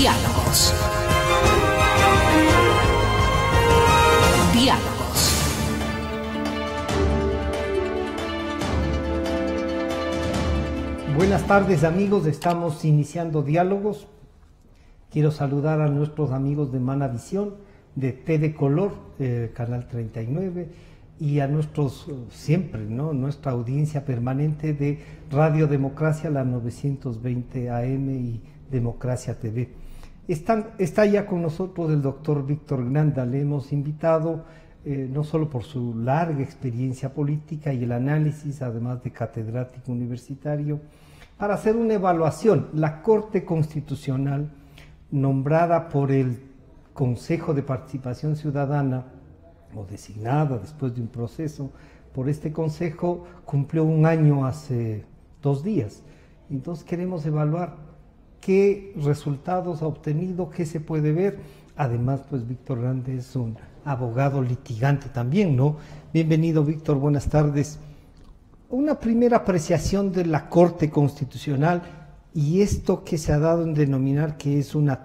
Diálogos. Diálogos. Buenas tardes, amigos, estamos iniciando Diálogos. Quiero saludar a nuestros amigos de Manavisión, de T de Color, Canal 39, y a nuestros, siempre, ¿no?, nuestra audiencia permanente de Radio Democracia, la 920 AM y Democracia TV. Está ya con nosotros el doctor Víctor Granda. Le hemos invitado no solo por su larga experiencia política y el análisis, además de catedrático universitario, para hacer una evaluación. La Corte Constitucional, nombrada por el Consejo de Participación Ciudadana, o designada después de un proceso por este Consejo, cumplió un año hace 2 días. Entonces queremos evaluar qué resultados ha obtenido, qué se puede ver. Además, pues Víctor Granda es un abogado litigante también, ¿no? Bienvenido, Víctor, buenas tardes. Una primera apreciación de la Corte Constitucional y esto que se ha dado en denominar que es una...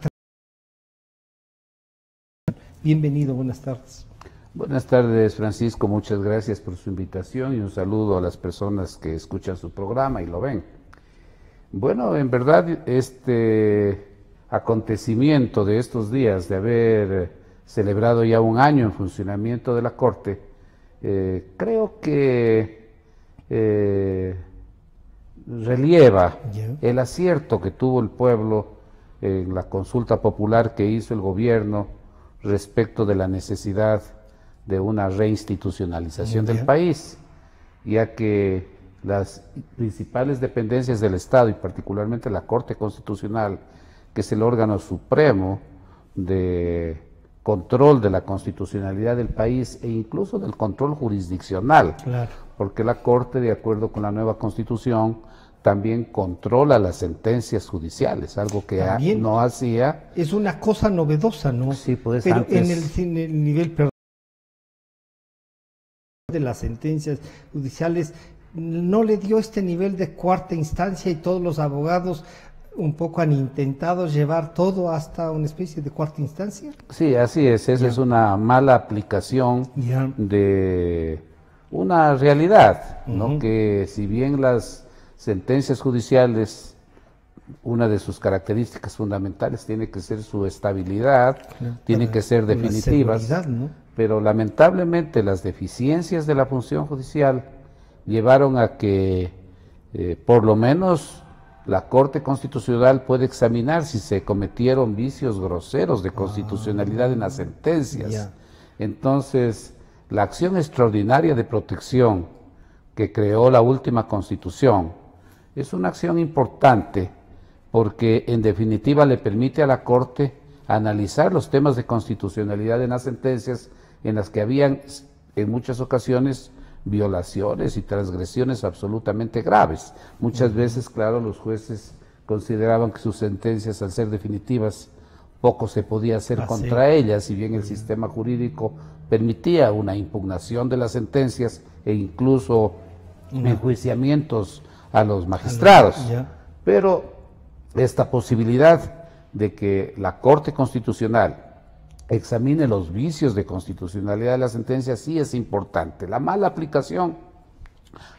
Bienvenido, buenas tardes. Buenas tardes, Francisco, muchas gracias por su invitación y un saludo a las personas que escuchan su programa y lo ven. Bueno, en verdad, este acontecimiento de estos días, de haber celebrado ya un año en funcionamiento de la Corte, creo que relieva el acierto que tuvo el pueblo en la consulta popular que hizo el gobierno respecto de la necesidad de una reinstitucionalización del país, ya que las principales dependencias del Estado y particularmente la Corte Constitucional, que es el órgano supremo de control de la constitucionalidad del país e incluso del control jurisdiccional, porque la Corte, de acuerdo con la nueva Constitución, también controla las sentencias judiciales, algo que no hacía. Es una cosa novedosa, ¿no? Sí, pues pero antes... en el nivel de las sentencias judiciales no le dio este nivel de cuarta instancia y todos los abogados un poco han intentado llevar todo hasta una especie de cuarta instancia. Sí, así es, esa es una mala aplicación de una realidad, ¿no? Que si bien las sentencias judiciales, una de sus características fundamentales tiene que ser su estabilidad, tienen que ser definitivas, ¿no? Pero lamentablemente las deficiencias de la función judicial llevaron a que por lo menos la Corte Constitucional puede examinar si se cometieron vicios groseros de constitucionalidad en las sentencias. Entonces, la acción extraordinaria de protección que creó la última Constitución es una acción importante porque en definitiva le permite a la Corte analizar los temas de constitucionalidad en las sentencias en las que habían en muchas ocasiones violaciones y transgresiones absolutamente graves. Muchas veces, claro, los jueces consideraban que sus sentencias, al ser definitivas, poco se podía hacer contra ellas, si bien el sistema jurídico permitía una impugnación de las sentencias e incluso enjuiciamientos a los magistrados. Pero esta posibilidad de que la Corte Constitucional examine los vicios de constitucionalidad de la sentencia sí es importante. La mala aplicación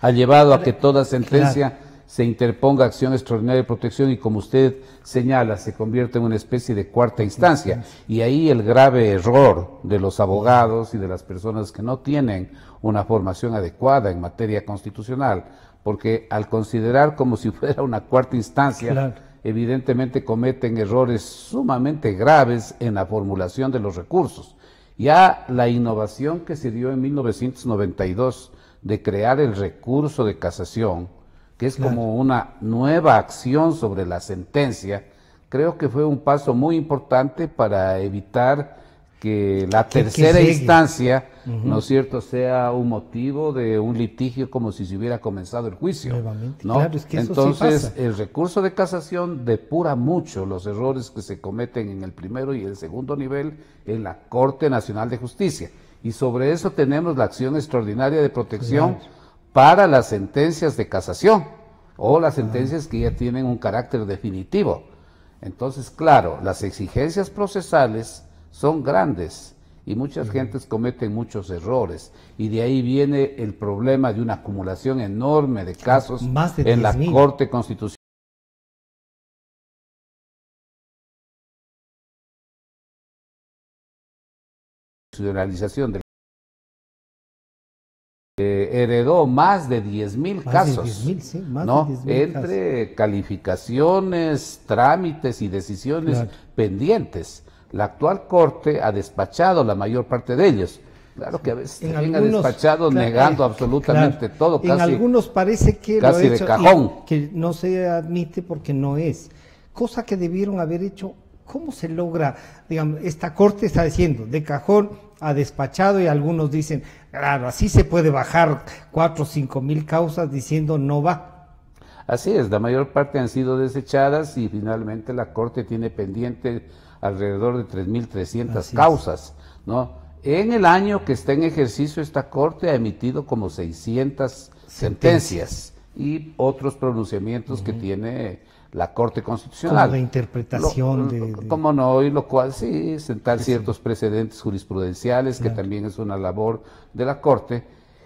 ha llevado a que toda sentencia se interponga acción extraordinaria de protección y, como usted señala, se convierte en una especie de cuarta instancia. Y ahí el grave error de los abogados y de las personas que no tienen una formación adecuada en materia constitucional, porque al considerar como si fuera una cuarta instancia, evidentemente cometen errores sumamente graves en la formulación de los recursos. Ya la innovación que se dio en 1992 de crear el recurso de casación, que es como una nueva acción sobre la sentencia, creo que fue un paso muy importante para evitar que la tercera instancia, ¿no es cierto?, sea un motivo de un litigio como si se hubiera comenzado el juicio, ¿no? Es que entonces, sí pasa. el recurso de casación depura mucho los errores que se cometen en el primero y el segundo nivel en la Corte Nacional de Justicia. Y sobre eso tenemos la acción extraordinaria de protección para las sentencias de casación o las sentencias que ya tienen un carácter definitivo. Entonces, claro, las exigencias procesales son grandes y muchas gentes cometen muchos errores, y de ahí viene el problema de una acumulación enorme de casos en la Corte Constitucional. Constitucionalización heredó más de 10.000 casos, ¿no? Entre calificaciones, trámites y decisiones pendientes. La actual Corte ha despachado la mayor parte de ellos. Claro que a veces también ha despachado negando absolutamente todo. En algunos parece que casi lo ha hecho, de cajón. Que no se admite porque no es. Cosa que debieron haber hecho. ¿Cómo se logra? Digamos, esta Corte está diciendo, de cajón ha despachado, y algunos dicen, claro, así se puede bajar 4 o 5 mil causas diciendo no va. Así es, la mayor parte han sido desechadas y finalmente la Corte tiene pendiente alrededor de 3.300 causas, ¿no? En el año que está en ejercicio, esta Corte ha emitido como 600 sentencias y otros pronunciamientos que tiene la Corte Constitucional. Como de interpretación Como no, y lo cual sí, sentar ciertos precedentes jurisprudenciales, que también es una labor de la Corte.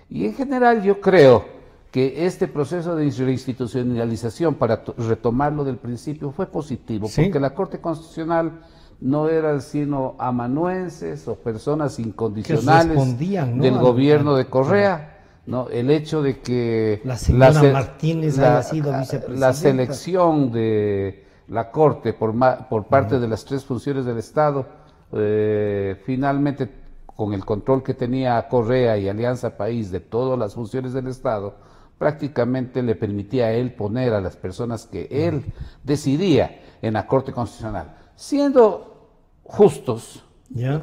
Y en general yo creo que este proceso de institucionalización, para retomarlo del principio, fue positivo, porque la Corte Constitucional no eran sino amanuenses o personas incondicionales del gobierno de Correa. No, el hecho de que la señora Martínez haya sido vicepresidenta. La selección de la Corte por parte de las 3 funciones del Estado, finalmente con el control que tenía Correa y Alianza País de todas las funciones del Estado, prácticamente le permitía a él poner a las personas que él decidía en la Corte Constitucional. Siendo justos,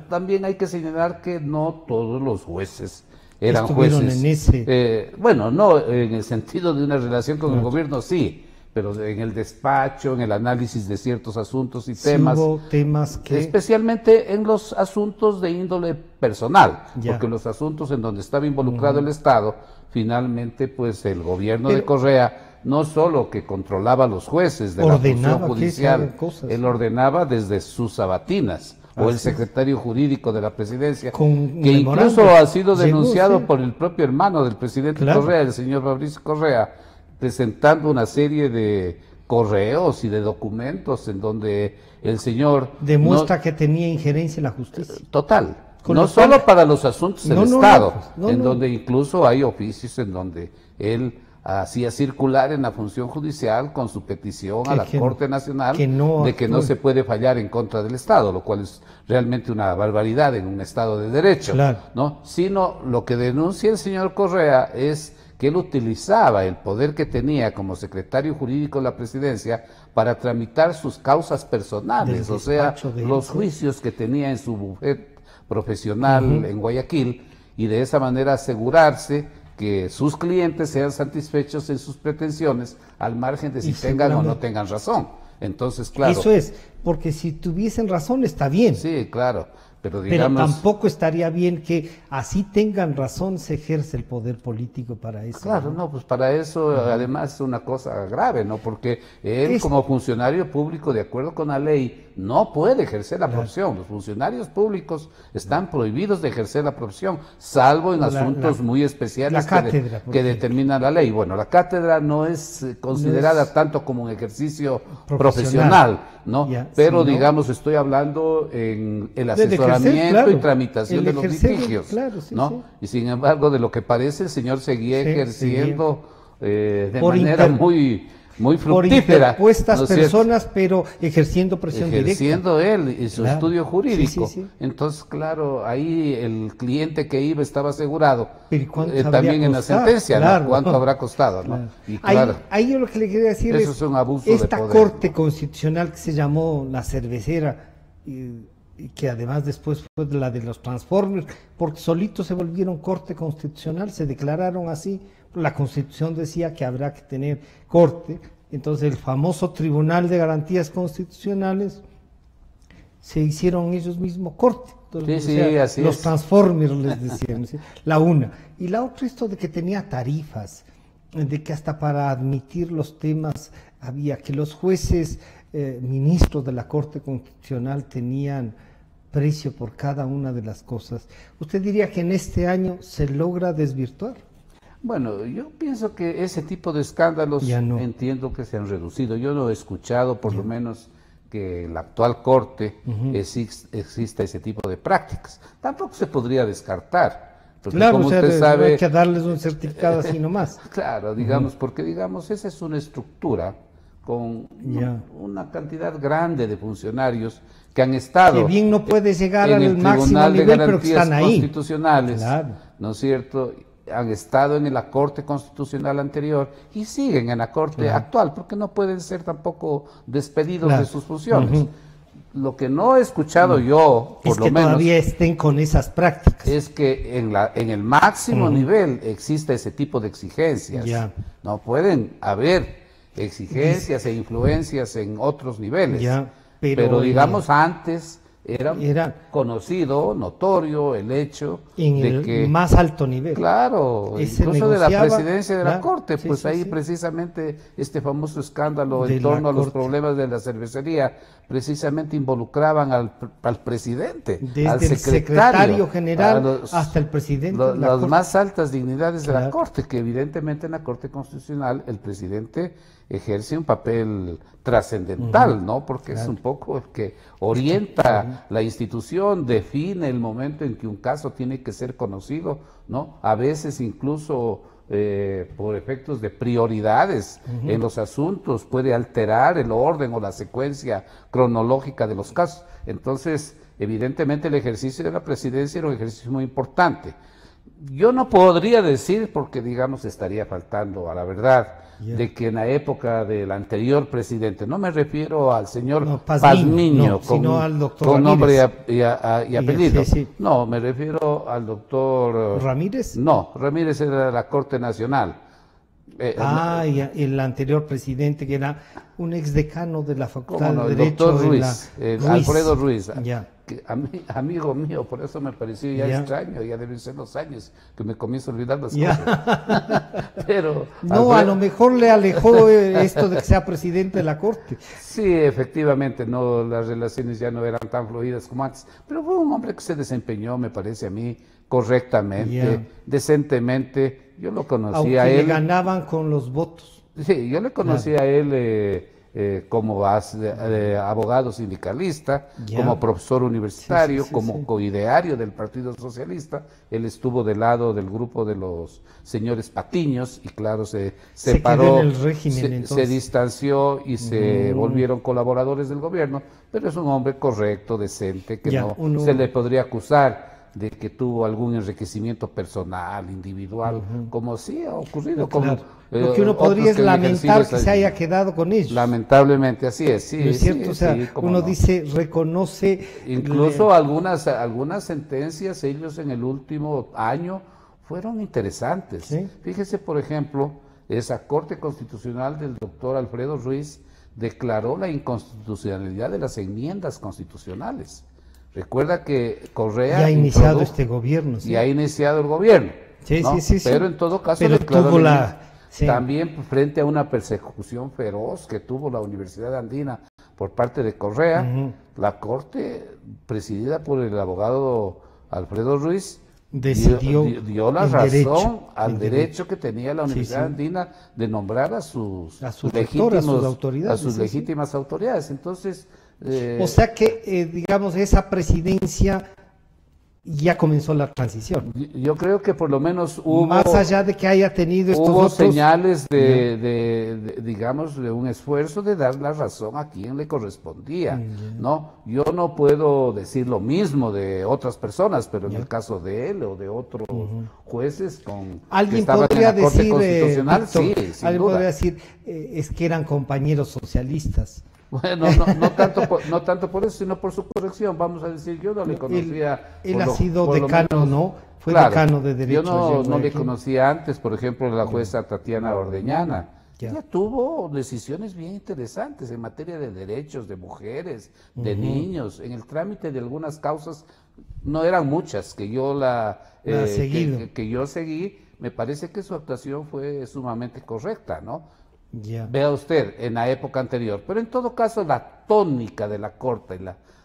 también hay que señalar que no todos los jueces eran jueces. En ese... bueno, no en el sentido de una relación con el gobierno, sí, pero en el despacho, en el análisis de ciertos asuntos y temas, que... especialmente en los asuntos de índole personal, porque los asuntos en donde estaba involucrado el Estado, finalmente pues el gobierno de Correa no solo que controlaba a los jueces de la función judicial, él ordenaba desde sus sabatinas, o el secretario jurídico de la presidencia, que incluso ha sido denunciado por el propio hermano del presidente Correa, el señor Fabricio Correa, presentando una serie de correos y de documentos en donde el señor... Demuestra que tenía injerencia en la justicia. Total. No solo para los asuntos del Estado, donde incluso hay oficios en donde él hacía circular en la función judicial con su petición a la Corte Nacional de que no se puede fallar en contra del Estado, lo cual es realmente una barbaridad en un Estado de Derecho, ¿no? Sino lo que denuncia el señor Correa es que él utilizaba el poder que tenía como secretario jurídico de la presidencia para tramitar sus causas personales, o sea, los juicios que tenía en su bufete profesional en Guayaquil, y de esa manera asegurarse que sus clientes sean satisfechos en sus pretensiones, al margen de si tengan o no tengan razón. Entonces, claro... Eso es, porque si tuviesen razón está bien. Sí, claro, pero digamos... Pero tampoco estaría bien que así tengan razón, se ejerce el poder político para eso. Claro, no, pues para eso además es una cosa grave, ¿no? Porque él como funcionario público, de acuerdo con la ley, no puede ejercer la profesión. Los funcionarios públicos están prohibidos de ejercer la profesión, salvo en asuntos muy especiales que determina la ley. Bueno, la cátedra no es considerada tanto como un ejercicio profesional, ¿no? Pero digamos, estoy hablando en el asesoramiento y tramitación de los litigios, ¿no? Y sin embargo, de lo que parece, el señor seguía ejerciendo de manera muy fructífera. Por interpuestas personas, pero ejerciendo presión directa. Ejerciendo él y su estudio jurídico. Entonces, claro, ahí el cliente que iba estaba asegurado. También en la sentencia, ¿no? ¿Cuánto habrá costado? ¿No? Y ahí yo lo que le quería decir es un abuso esta de poder, Corte Constitucional que se llamó la cervecera, y que además después fue la de los Transformers, porque solitos se volvieron Corte Constitucional, se declararon así. La Constitución decía que habrá que tener corte, entonces el famoso Tribunal de Garantías Constitucionales se hicieron ellos mismos corte. Entonces, así los es. Transformers les decían, la una. Y la otra, esto de que tenía tarifas, de que hasta para admitir los temas había que los jueces, ministros de la Corte Constitucional tenían precio por cada una de las cosas. ¿Usted diría que en este año se logra desvirtuar? Bueno, yo pienso que ese tipo de escándalos entiendo que se han reducido. Yo no he escuchado, por lo menos, que en la actual Corte exista ese tipo de prácticas. Tampoco se podría descartar. Porque claro, como usted no sabe, hay que darles un certificado así nomás. Claro, digamos, porque digamos, esa es una estructura con una cantidad grande de funcionarios que han estado que bien no puede llegar en al máximo nivel, pero que están ahí. Constitucionales, ¿no es cierto? Han estado en la Corte Constitucional anterior y siguen en la Corte actual, porque no pueden ser tampoco despedidos de sus funciones. Lo que no he escuchado yo, por lo menos, es que todavía estén con esas prácticas. Es que en el máximo nivel existe ese tipo de exigencias. No pueden haber exigencias e influencias en otros niveles. Pero digamos, antes era conocido, notorio el hecho de que más alto nivel. Claro, incluso de la presidencia de la Corte, pues ahí precisamente este famoso escándalo en torno a los problemas de la cervecería, precisamente involucraban al presidente, desde al el secretario general hasta el presidente. Las más altas dignidades de la Corte, que evidentemente en la Corte Constitucional el presidente ejerce un papel trascendental, ¿no? Porque es un poco el que orienta la institución, define el momento en que un caso tiene que ser conocido, ¿no? A veces incluso por efectos de prioridades en los asuntos puede alterar el orden o la secuencia cronológica de los casos. Entonces, evidentemente el ejercicio de la presidencia era un ejercicio muy importante. Yo no podría decir, porque digamos estaría faltando a la verdad, de que en la época del anterior presidente, no me refiero al señor Pazmiño, sino al doctor con nombre Ramírez. y apellido. No, me refiero al doctor ¿Ramírez? No, Ramírez era de la Corte Nacional. Y el anterior presidente, que era un exdecano de la Facultad de Derecho. Doctor Ruiz, Alfredo Ruiz. Que amigo mío, por eso me pareció extraño, ya deben ser los años que me comienzo a olvidar las cosas. Pero a lo mejor le alejó esto de que sea presidente de la Corte. Sí, efectivamente, no, las relaciones ya no eran tan fluidas como antes, pero fue un hombre que se desempeñó, me parece a mí, correctamente, decentemente. Yo lo conocí a él. Le ganaban con los votos. Sí, yo le conocí a él como abogado sindicalista, como profesor universitario, como coideario del Partido Socialista. Él estuvo del lado del grupo de los señores Patiños y claro, se separó, en el régimen, se distanció y se volvieron colaboradores del gobierno, pero es un hombre correcto, decente, que se le podría acusar de que tuvo algún enriquecimiento personal, individual, como sí ha ocurrido. Lo que uno podría es lamentar que se haya quedado con ellos. Lamentablemente, así es, sí. ¿No es cierto? O sea, uno dice, reconoce... Incluso algunas sentencias, ellos en el último año, fueron interesantes. Fíjese, por ejemplo, esa Corte Constitucional del doctor Alfredo Ruiz declaró la inconstitucionalidad de las enmiendas constitucionales. Recuerda que Correa ya ha iniciado este gobierno. Y ha iniciado el gobierno. Sí. Pero en todo caso tuvo también frente a una persecución feroz que tuvo la Universidad Andina por parte de Correa, la Corte, presidida por el abogado Alfredo Ruiz, dio la razón al derecho que tenía la Universidad Andina de nombrar a sus legítimas autoridades. Entonces... o sea que, digamos, esa presidencia ya comenzó la transición. Yo creo que por lo menos hubo... Más allá de que haya tenido estos hubo señales digamos, de un esfuerzo de dar la razón a quien le correspondía, ¿no? Yo no puedo decir lo mismo de otras personas, pero en el caso de él o de otros jueces que estaban en la Corte Constitucional, Víctor, sí, sin alguien duda. podría decir, es que eran compañeros socialistas. Bueno, no tanto por eso, sino por su corrección. Vamos a decir, yo no le conocía. Él ha sido decano, ¿no? Fue decano de Derecho. Yo no le conocía antes, por ejemplo, la jueza Tatiana Ordeñana. Ella tuvo decisiones bien interesantes en materia de derechos de mujeres, de niños, en el trámite de algunas causas, no eran muchas que yo que yo seguí. Me parece que su actuación fue sumamente correcta, ¿no? Vea usted, en la época anterior. Pero en todo caso, la tónica de la Corte,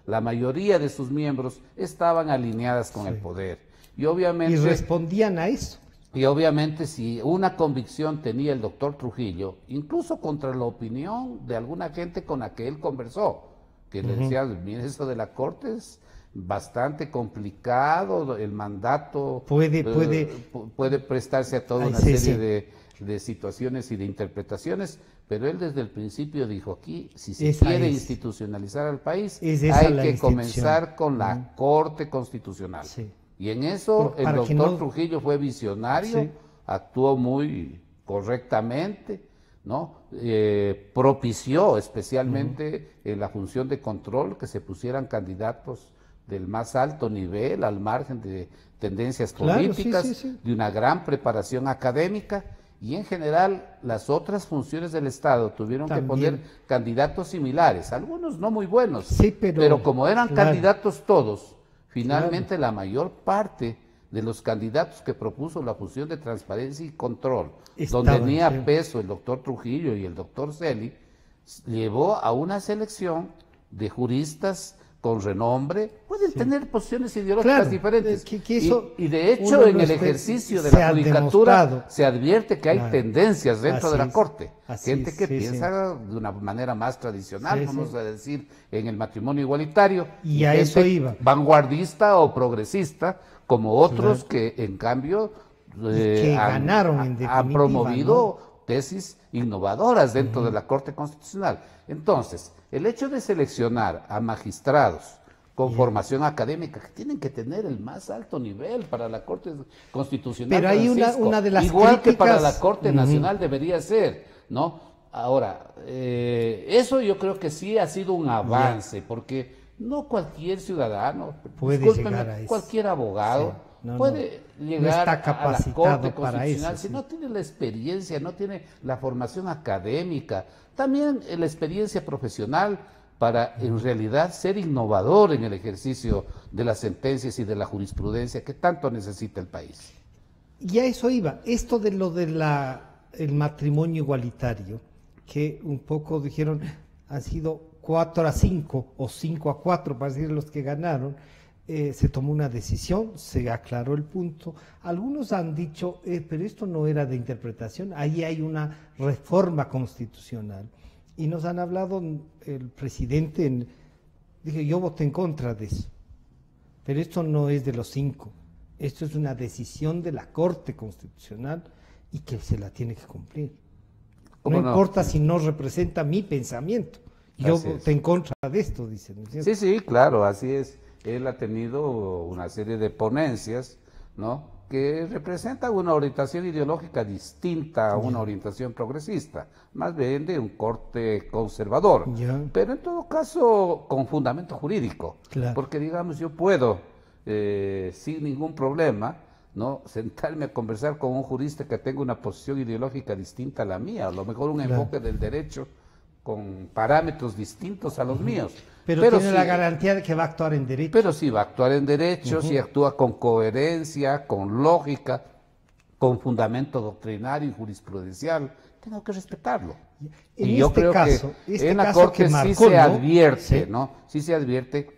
la mayoría de sus miembros estaban alineadas con el poder. Y obviamente... Y respondían a eso. Y obviamente si una convicción tenía el doctor Trujillo, incluso contra la opinión de alguna gente con la que él conversó, que le decía, mire, eso de la Corte es bastante complicado, el mandato puede prestarse a toda una serie de situaciones y de interpretaciones, pero él desde el principio dijo, aquí, si se quiere institucionalizar al país, hay que comenzar con la Corte Constitucional. Y en eso el doctor Trujillo fue visionario, actuó muy correctamente, ¿no? Propició especialmente la función de control, que se pusieran candidatos del más alto nivel, al margen de tendencias políticas, de una gran preparación académica, y en general las otras funciones del Estado tuvieron que poner candidatos similares, algunos no muy buenos, pero como eran candidatos todos, finalmente la mayor parte de los candidatos que propuso la función de transparencia y control, donde tenía peso el doctor Trujillo y el doctor Celi, llevó a una selección de juristas con renombre, pueden tener posiciones ideológicas diferentes. Y de hecho en el ejercicio de la judicatura se advierte que hay tendencias dentro de la Corte. Gente que piensa de una manera más tradicional, vamos a decir, en el matrimonio igualitario. Y a eso iba. Vanguardista o progresista, como otros que en cambio que ganaron en definitiva, han promovido tesis innovadoras dentro de la Corte Constitucional. Entonces, el hecho de seleccionar a magistrados con formación académica, que tienen que tener el más alto nivel para la Corte Constitucional, pero hay una de las igual que para la Corte Nacional debería ser, ¿no? Ahora, eso yo creo que sí ha sido un avance, porque no cualquier ciudadano, cualquier abogado puede llegar a la Corte Constitucional si no tiene la experiencia, no tiene la formación académica, también la experiencia profesional para en realidad ser innovador en el ejercicio de las sentencias y de la jurisprudencia que tanto necesita el país. Y a eso iba, esto de lo de el matrimonio igualitario, que un poco dijeron han sido 4-5 o 5-4 para decir los que ganaron. Se tomó una decisión, se aclaró el punto. Algunos han dicho, pero esto no era de interpretación, ahí hay una reforma constitucional. Y nos han hablado, el presidente, dije, yo voté en contra de eso, pero esto no es de los 5, esto es una decisión de la Corte Constitucional y que se la tiene que cumplir. No importa si no representa mi pensamiento, yo voté en contra de esto, dicen. Sí, claro, así es. Él ha tenido una serie de ponencias, ¿no?, que representan una orientación ideológica distinta a una orientación progresista, más bien de un corte conservador, pero en todo caso con fundamento jurídico, porque digamos yo puedo sin ningún problema, ¿no?, sentarme a conversar con un jurista que tenga una posición ideológica distinta a la mía, a lo mejor un enfoque del derecho con parámetros distintos a los míos. Pero tiene la garantía de que va a actuar en derecho. Pero sí va a actuar en derecho, si actúa con coherencia, con lógica, con fundamento doctrinario y jurisprudencial, tengo que respetarlo. Y yo creo que en la Corte sí se advierte, ¿no? Sí se advierte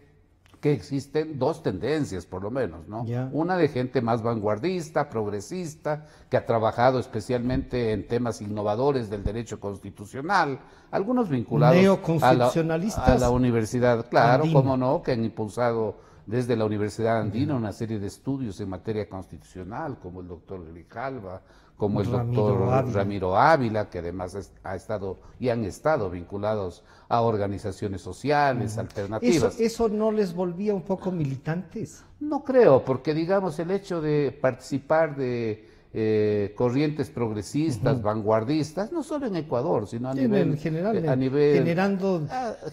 que existen dos tendencias, por lo menos, ¿no? Una de gente más vanguardista, progresista, que ha trabajado especialmente en temas innovadores del derecho constitucional, algunos vinculados a la universidad, claro, cómo no, que han impulsado desde la Universidad Andina una serie de estudios en materia constitucional, como el doctor Grijalva, como el doctor Ramiro Ávila, que además han estado vinculados a organizaciones sociales, alternativas. ¿Eso no les volvía un poco militantes? No creo, porque digamos el hecho de participar de corrientes progresistas, vanguardistas, no solo en Ecuador, sino a nivel generando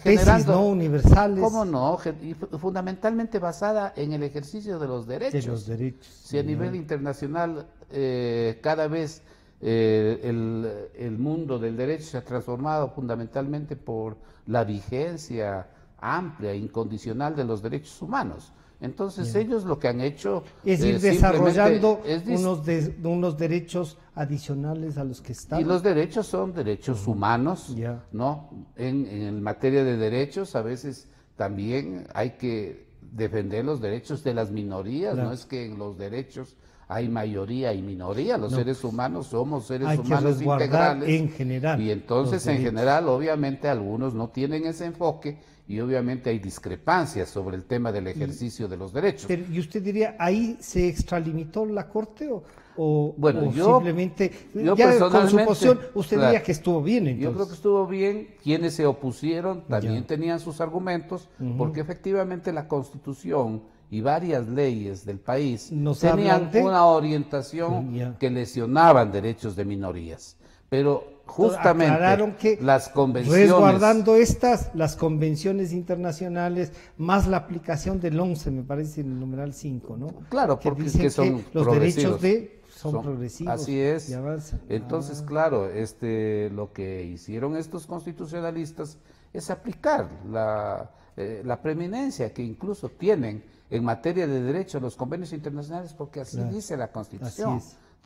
tesis no universales. ¿Cómo no? Y fundamentalmente basada en el ejercicio de los derechos. Si a nivel internacional cada vez el mundo del derecho se ha transformado fundamentalmente por la vigencia amplia, incondicional de los derechos humanos. Entonces ellos lo que han hecho es ir desarrollando unos derechos adicionales a los que están. Y los derechos son derechos humanos, ¿no? En materia de derechos a veces también hay que defender los derechos de las minorías, no es que en los derechos hay mayoría y minoría, los seres humanos somos seres humanos integrales en general, y entonces en general obviamente algunos no tienen ese enfoque y obviamente hay discrepancias sobre el tema del ejercicio de los derechos. Pero, ¿y usted diría, ahí se extralimitó la Corte o yo simplemente, yo ya personalmente, con su posición, usted diría que estuvo bien entonces? Yo creo que estuvo bien, quienes se opusieron también tenían sus argumentos, porque efectivamente la Constitución y varias leyes del país tenían una orientación que lesionaban derechos de minorías, pero justamente que las convenciones, resguardando las convenciones internacionales, más la aplicación del 11, me parece, en el numeral 5, ¿no? Claro, porque dicen que son que los derechos son progresivos. Así es. Entonces, claro, lo que hicieron estos constitucionalistas es aplicar la preeminencia que incluso tienen en materia de derechos los convenios internacionales, porque así dice la Constitución.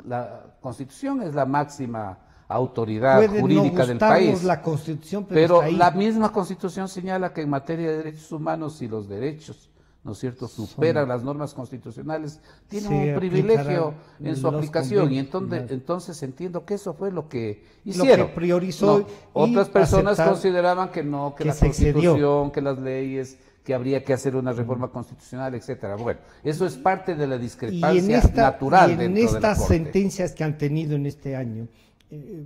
La Constitución es la máxima autoridad jurídica del país. La Constitución, pero la misma Constitución señala que en materia de derechos humanos, si los derechos, ¿no es cierto?, superan las normas constitucionales, tienen un privilegio en su aplicación, y entonces entiendo que eso fue lo que hicieron. Lo que priorizó. Otras personas consideraban que no, que la Constitución, que las leyes, que habría que hacer una reforma constitucional, etcétera. Bueno, eso es parte de la discrepancia natural dentro de la Corte. En estas sentencias que han tenido en este año,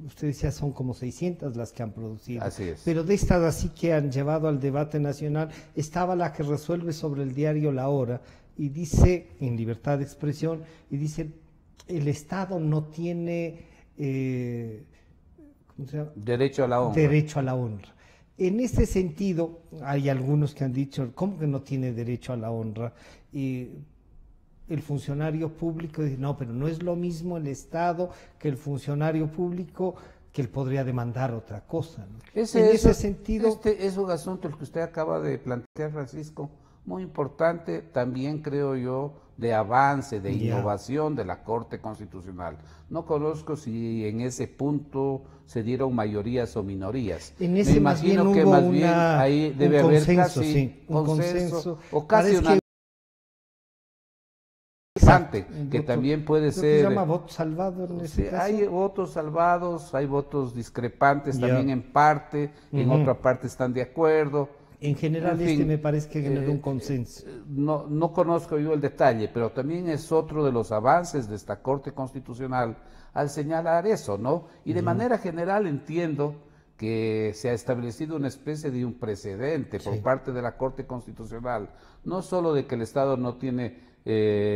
usted decía son como 600 las que han producido. Así es. Pero de estas así que han llevado al debate nacional, estaba la que resuelve sobre el diario La Hora, y dice, en libertad de expresión, y dice, el Estado no tiene ¿cómo se llama? Derecho a la honra. Derecho a la honra. En ese sentido, hay algunos que han dicho, ¿cómo que no tiene derecho a la honra? El funcionario público dice, no, pero no es lo mismo el Estado que el funcionario público, que él podría demandar otra cosa, ¿no? En ese sentido... Este es un asunto el que usted acaba de plantear, Francisco, muy importante, también creo yo, de avance, de innovación de la Corte Constitucional. No conozco si en ese punto se dieron mayorías o minorías. Me imagino que más bien ahí debe haber casi un consenso, o casi una... que también puede ser... Se llama voto salvado en ese caso. Hay votos salvados, hay votos discrepantes también en parte, en otra parte están de acuerdo. En general, en fin, me parece que generó un consenso. No conozco yo el detalle, pero también es otro de los avances de esta Corte Constitucional al señalar eso, ¿no? Y de manera general entiendo que se ha establecido una especie de un precedente por parte de la Corte Constitucional, no solo de que el Estado no tiene,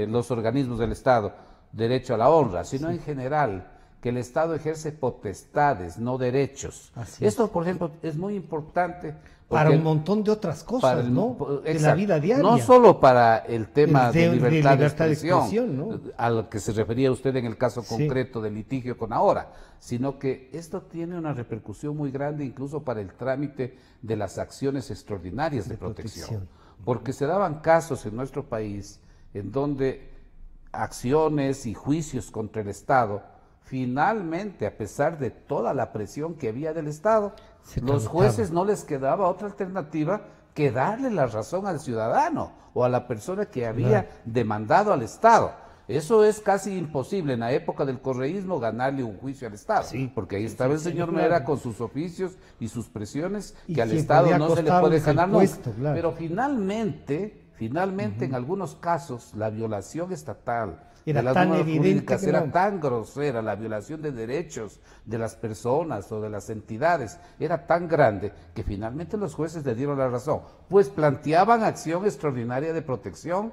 los organismos del Estado, derecho a la honra, sino en general que el Estado ejerce potestades, no derechos. Esto, por ejemplo, es muy importante. Para un montón de otras cosas, ¿no? De la vida diaria. No solo para el tema de libertad de expresión, ¿no? Al que se refería usted en el caso concreto del litigio con Ahora, sino que esto tiene una repercusión muy grande incluso para el trámite de las acciones extraordinarias de protección. Porque se daban casos en nuestro país en donde acciones y juicios contra el Estado, finalmente, a pesar de toda la presión que había del Estado, los jueces no les quedaba otra alternativa que darle la razón al ciudadano o a la persona que había demandado al Estado. Eso es casi imposible en la época del correísmo ganarle un juicio al Estado, porque ahí estaba el señor Mera con sus oficios y sus presiones, que al Estado no se le puede ganar nunca. Pero finalmente en algunos casos la violación estatal era tan evidente, era tan grosera, la violación de derechos de las personas o de las entidades era tan grande que finalmente los jueces le dieron la razón, pues planteaban acción extraordinaria de protección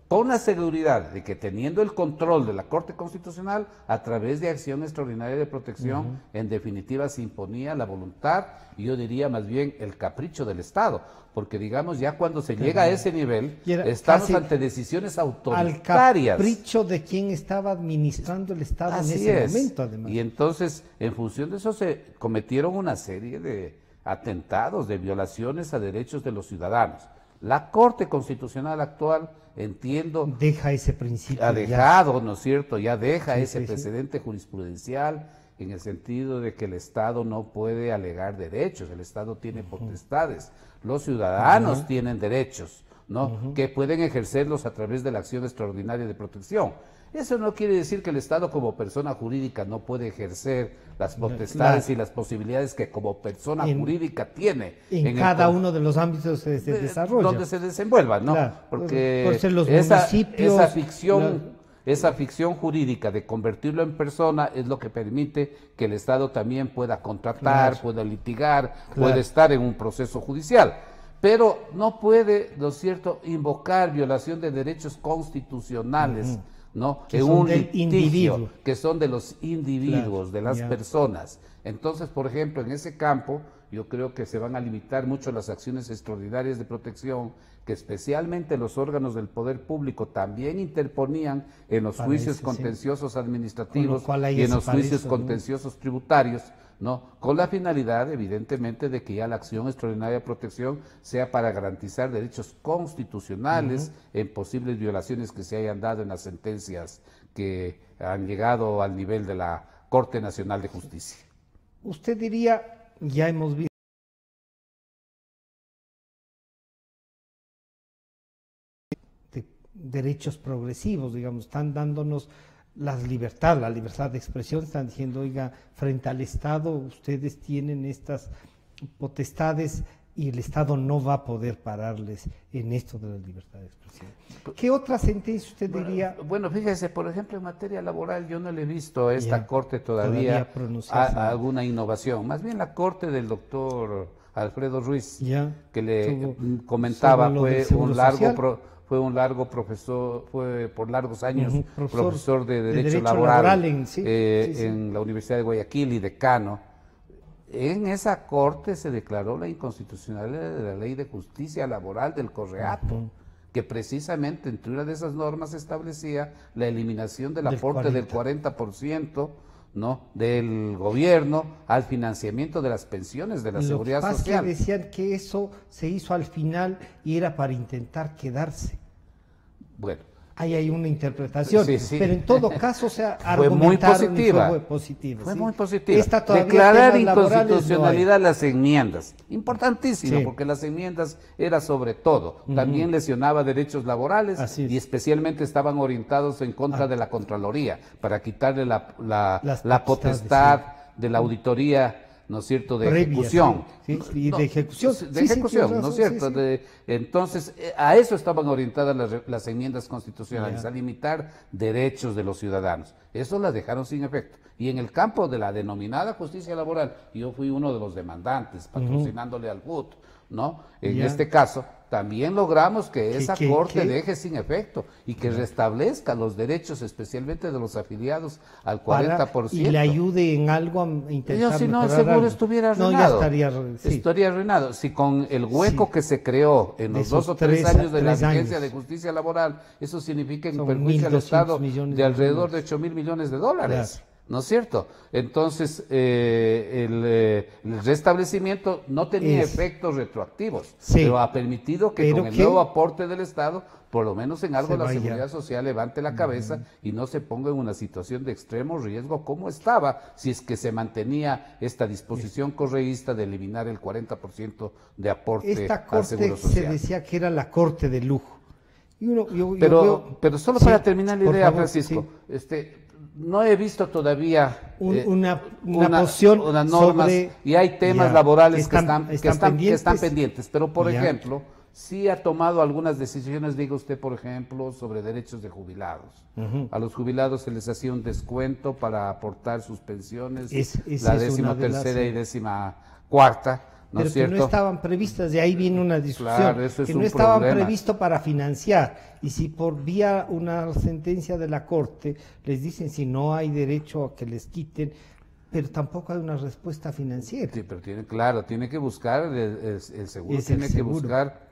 con la seguridad de que teniendo el control de la Corte Constitucional a través de acción extraordinaria de protección, en definitiva se imponía la voluntad y yo diría más bien el capricho del Estado, porque digamos ya cuando se llega a ese nivel estamos ante decisiones autoritarias. Al capricho de quien estaba administrando el Estado en ese momento, además. Y entonces en función de eso se cometieron una serie de atentados, de violaciones a derechos de los ciudadanos. La Corte Constitucional actual, entiendo, deja ese principio. Ha dejado, ¿no es cierto? Ya deja Sí, ese sí, precedente jurisprudencial en el sentido de que el Estado no puede alegar derechos, el Estado tiene potestades, los ciudadanos tienen derechos, ¿no? Que pueden ejercerlos a través de la acción extraordinaria de protección. Eso no quiere decir que el Estado como persona jurídica no puede ejercer las potestades y las posibilidades que como persona jurídica tiene. En cada uno de los ámbitos de desarrollo. Donde se desenvuelvan, ¿no? Claro, porque por ser los municipios, esa ficción jurídica de convertirlo en persona es lo que permite que el Estado también pueda contratar, pueda litigar, pueda estar en un proceso judicial. Pero no puede, ¿no es cierto?, invocar violación de derechos constitucionales, ¿no? Que en son un del litigio, individuo. que son de los individuos, de las personas. Entonces, por ejemplo, en ese campo, yo creo que se van a limitar mucho las acciones extraordinarias de protección, que especialmente los órganos del poder público también interponían en los juicios contenciosos administrativos y en los juicios contenciosos tributarios, ¿no? Con la finalidad, evidentemente, de que ya la acción extraordinaria de protección sea para garantizar derechos constitucionales en posibles violaciones que se hayan dado en las sentencias que han llegado al nivel de la Corte Nacional de Justicia. Usted diría, ya hemos visto derechos progresivos, digamos, están dándonos la libertad de expresión, están diciendo, oiga, frente al Estado ustedes tienen estas potestades y el Estado no va a poder pararles en esto de la libertad de expresión. ¿Qué otra sentencia usted diría? Bueno, fíjese, por ejemplo, en materia laboral yo no le he visto a esta Corte todavía alguna innovación, más bien la Corte del doctor Alfredo Ruiz, que le comentaba, fue un largo profesor, fue por largos años profesor de Derecho Laboral en la Universidad de Guayaquil y decano. En esa corte se declaró la inconstitucionalidad de la Ley de Justicia Laboral del Correato, que precisamente entre una de esas normas establecía la eliminación del aporte del 40%, ¿no?, del gobierno al financiamiento de las pensiones de la seguridad social. Que decían que eso se hizo al final y era para intentar quedarse. Bueno, ahí hay una interpretación, pero en todo caso, o sea, fue muy positiva. Fue muy positiva. Declarar inconstitucionalidad las enmiendas, importantísimo, porque las enmiendas era sobre todo, también lesionaba derechos laborales y especialmente estaban orientados en contra de la Contraloría, para quitarle la potestad de la auditoría, ¿no es cierto?, de ejecución. Y de ejecución. De ejecución, ¿no es cierto? Entonces, a eso estaban orientadas las enmiendas constitucionales, a limitar derechos de los ciudadanos. Eso las dejaron sin efecto. Y en el campo de la denominada justicia laboral, yo fui uno de los demandantes, patrocinándole al GUT, ¿no? En este caso, también logramos que esa corte deje sin efecto y que restablezca los derechos, especialmente de los afiliados, al 40%. Y le ayude en algo a intentar si no, el seguro estuviera arruinado. No, ya estaría arruinado. Si con el hueco que se creó en los 2 o 3 años de la vigencia de justicia laboral, eso significa un perjuicio al Estado de alrededor de 8.000 millones de dólares. ¿No es cierto? Entonces, el restablecimiento no tenía efectos retroactivos, pero ha permitido que con el nuevo aporte del Estado, por lo menos en algo la seguridad social levante la cabeza y no se ponga en una situación de extremo riesgo como estaba, si es que se mantenía esta disposición correísta de eliminar el 40% de aporte al Seguro Social. Se decía que era la corte de lujo. Pero solo para terminar la idea, Francisco, no he visto todavía una posición normas sobre, y hay temas laborales que están pendientes, pero por ejemplo, sí ha tomado algunas decisiones, diga usted, por ejemplo, sobre derechos de jubilados. A los jubilados se les hacía un descuento para aportar sus pensiones, la 13ª y 14ª. ¿No pero que no estaban previstas, de ahí viene una discusión, que no estaban previstos para financiar, y si por vía una sentencia de la Corte les dicen si no hay derecho a que les quiten, pero tampoco hay una respuesta financiera. Sí, pero tiene que buscar, el seguro tiene que buscar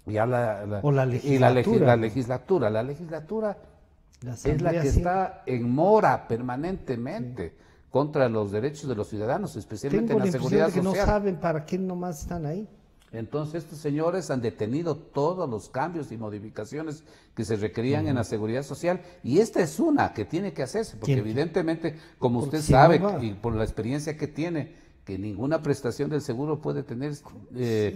ya la legislatura. La legislatura es la que está en mora permanentemente contra los derechos de los ciudadanos, especialmente en la seguridad social. Que no saben para qué nomás están ahí. Entonces estos señores han detenido todos los cambios y modificaciones que se requerían en la seguridad social, y esta es una que tiene que hacerse, porque evidentemente, como usted sabe, y por la experiencia que tiene, que ninguna prestación del seguro puede tener,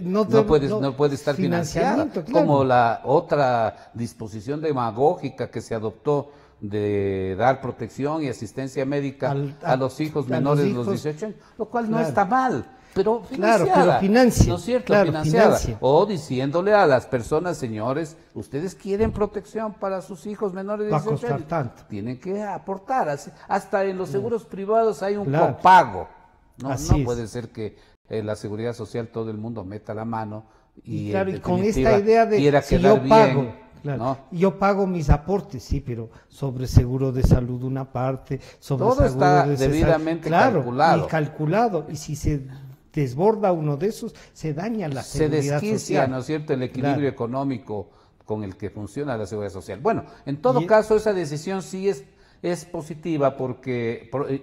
no puede estar financiada, claro, como la otra disposición demagógica que se adoptó de dar protección y asistencia médica a los hijos menores de los 18 años, lo cual no está mal. Pero financiada, ¿no es cierto? Financiada. O diciéndole a las personas, señores, ustedes quieren protección para sus hijos menores de 18 años, tienen que aportar. Hasta en los seguros privados hay un copago. No puede ser que en la seguridad social todo el mundo meta la mano y con esta idea de quiera si quedar yo pago, bien, ¿no? Yo pago mis aportes, sí, pero sobre seguro de salud una parte, sobre todo seguro está de debidamente calculado. Y calculado, y si se desborda uno de esos, se daña la seguridad social. Se desquicia, ¿no es cierto?, el equilibrio económico con el que funciona la seguridad social. Bueno, en todo caso, esa decisión sí es positiva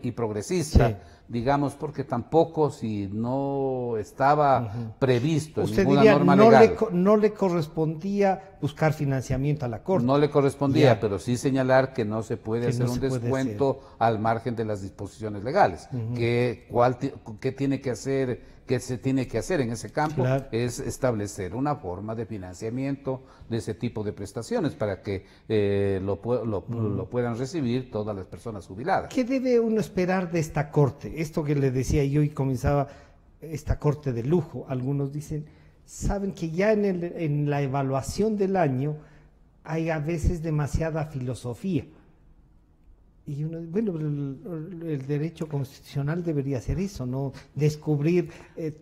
y progresista, digamos, porque tampoco, si no estaba previsto en ninguna norma legal. No le correspondía buscar financiamiento a la Corte. No le correspondía, pero sí señalar que no se puede hacer un descuento al margen de las disposiciones legales. ¿Qué tiene que hacer? ¿Qué se tiene que hacer en ese campo? Es establecer una forma de financiamiento de ese tipo de prestaciones para que lo puedan recibir todas las personas jubiladas. ¿Qué debe uno esperar de esta Corte? Esto que le decía yo y comenzaba, esta Corte de lujo. Algunos dicen, saben que ya en la evaluación del año hay a veces demasiada filosofía. Y uno, bueno, el derecho constitucional debería ser eso, no descubrir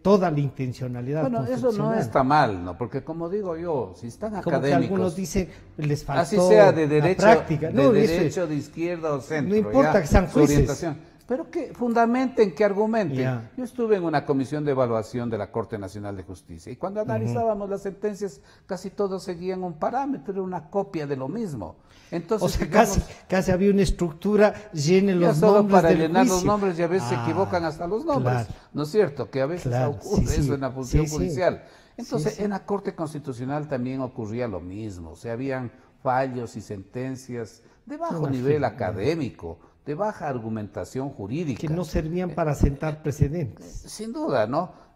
toda la intencionalidad. Bueno, eso no está mal, ¿no? Porque como digo yo, si están como académicos, que algunos dicen les faltó así sea de derecho, la práctica, de izquierda o centro, no importa que sean jueces, pero que fundamenten, que argumenten. Yo estuve en una comisión de evaluación de la Corte Nacional de Justicia y cuando analizábamos las sentencias, casi todos seguían un parámetro, era una copia de lo mismo. Entonces, o sea, digamos, casi había una estructura, llenen los nombres para del llenar juicio. Los nombres, y a veces se equivocan hasta los nombres, ¿no es cierto? Que a veces ocurre eso en la función judicial. Entonces, en la Corte Constitucional también ocurría lo mismo, o sea, habían fallos y sentencias de bajo nivel académico, de baja argumentación jurídica. Que no servían para sentar precedentes. Sin duda, ¿no?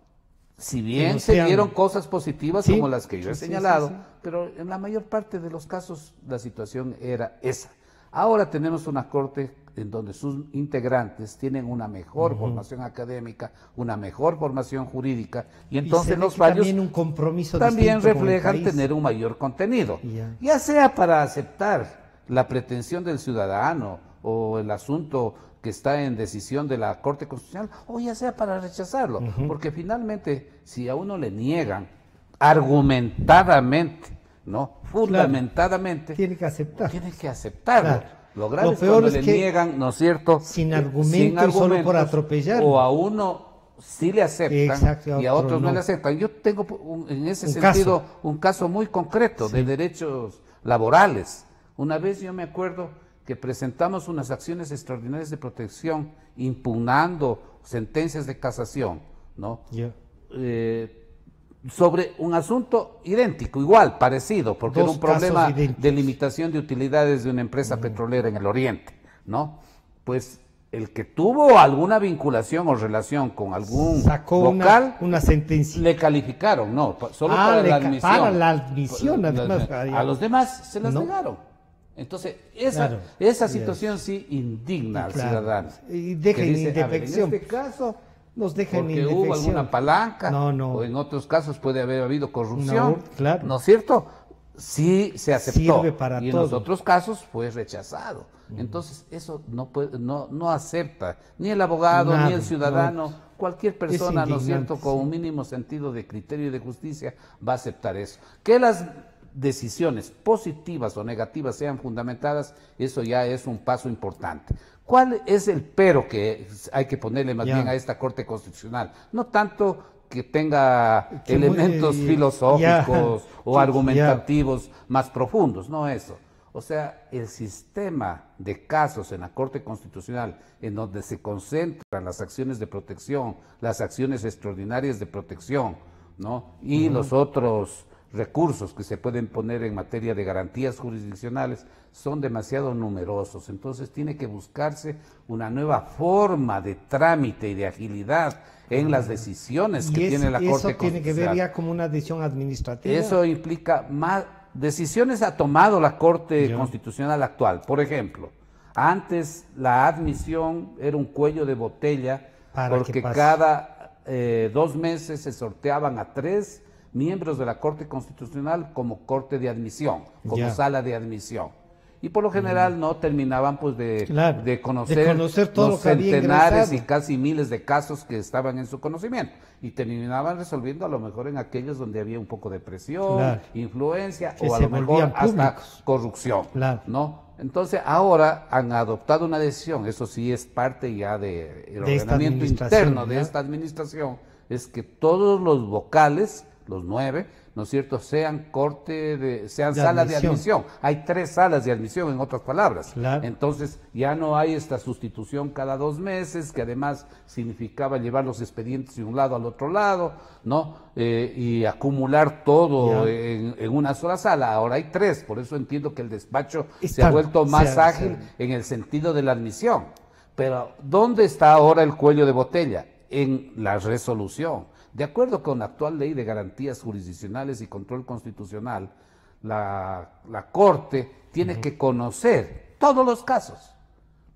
Si bien se dieron cosas positivas como las que yo he señalado, pero en la mayor parte de los casos la situación era esa. Ahora tenemos una Corte en donde sus integrantes tienen una mejor formación académica, una mejor formación jurídica, y entonces los fallos también un compromiso también reflejan tener un mayor contenido, ya sea para aceptar la pretensión del ciudadano o el asunto que está en decisión de la Corte Constitucional, o ya sea para rechazarlo, porque finalmente si a uno le niegan argumentadamente, ¿no? Fundamentadamente, tiene que aceptarlo. Lo grave es cuando le niegan, ¿no es cierto? Sin argumento y solo por atropellar. O a uno sí le aceptan y a otros no le aceptan. Yo tengo en ese sentido un caso muy concreto de derechos laborales. Una vez yo me acuerdo que presentamos unas acciones extraordinarias de protección impugnando sentencias de casación, ¿no? Sobre un asunto idéntico, igual, parecido, porque era un problema de limitación de utilidades de una empresa petrolera en el Oriente, ¿no? Pues el que tuvo alguna vinculación o relación con algún vocal, una sentencia, le calificaron, no, solo para la admisión. Para la admisión, además. A los demás se las negaron. Entonces, esa situación sí indigna al ciudadano. Y deja en indefección. En este caso, nos deja en indefección. Porque hubo alguna palanca, o en otros casos puede haber habido corrupción, ¿no es cierto? Sí se aceptó, y en los otros casos fue rechazado. Entonces, eso no acepta ni el abogado, ni el ciudadano, cualquier persona, ¿no es cierto?, con un mínimo sentido de criterio y de justicia va a aceptar eso. Que las decisiones positivas o negativas sean fundamentadas, eso ya es un paso importante. ¿Cuál es el pero que hay que ponerle más bien a esta Corte Constitucional? No tanto que tenga elementos filosóficos o argumentativos más profundos, no eso. O sea, el sistema de casos en la Corte Constitucional en donde se concentran las acciones de protección, las acciones extraordinarias de protección, ¿no? Y los otros recursos que se pueden poner en materia de garantías jurisdiccionales son demasiado numerosos, entonces tiene que buscarse una nueva forma de trámite y de agilidad en las decisiones que tiene la Corte Constitucional. Eso tiene que ver ya como una decisión administrativa. Eso implica más decisiones ha tomado la Corte Constitucional actual. Por ejemplo, antes la admisión era un cuello de botella porque cada 2 meses se sorteaban a 3 miembros de la Corte Constitucional como corte de admisión, como sala de admisión. Y por lo general no terminaban pues de conocer todo los lo que había centenares ingresado y casi miles de casos que estaban en su conocimiento. Y terminaban resolviendo a lo mejor en aquellos donde había un poco de presión, influencia que o a lo mejor hasta corrupción, ¿no? Entonces ahora han adoptado una decisión, eso sí es parte ya del ordenamiento interno de esta administración, es que todos los vocales, los 9, ¿no es cierto?, sean salas de admisión. Hay 3 salas de admisión, en otras palabras. Entonces ya no hay esta sustitución cada 2 meses, que además significaba llevar los expedientes de un lado al otro lado, ¿no? Y acumular todo en una sola sala. Ahora hay 3, por eso entiendo que el despacho se ha vuelto más ágil en el sentido de la admisión. Pero ¿dónde está ahora el cuello de botella? En la resolución. De acuerdo con la actual ley de garantías jurisdiccionales y control constitucional, la Corte tiene que conocer todos los casos,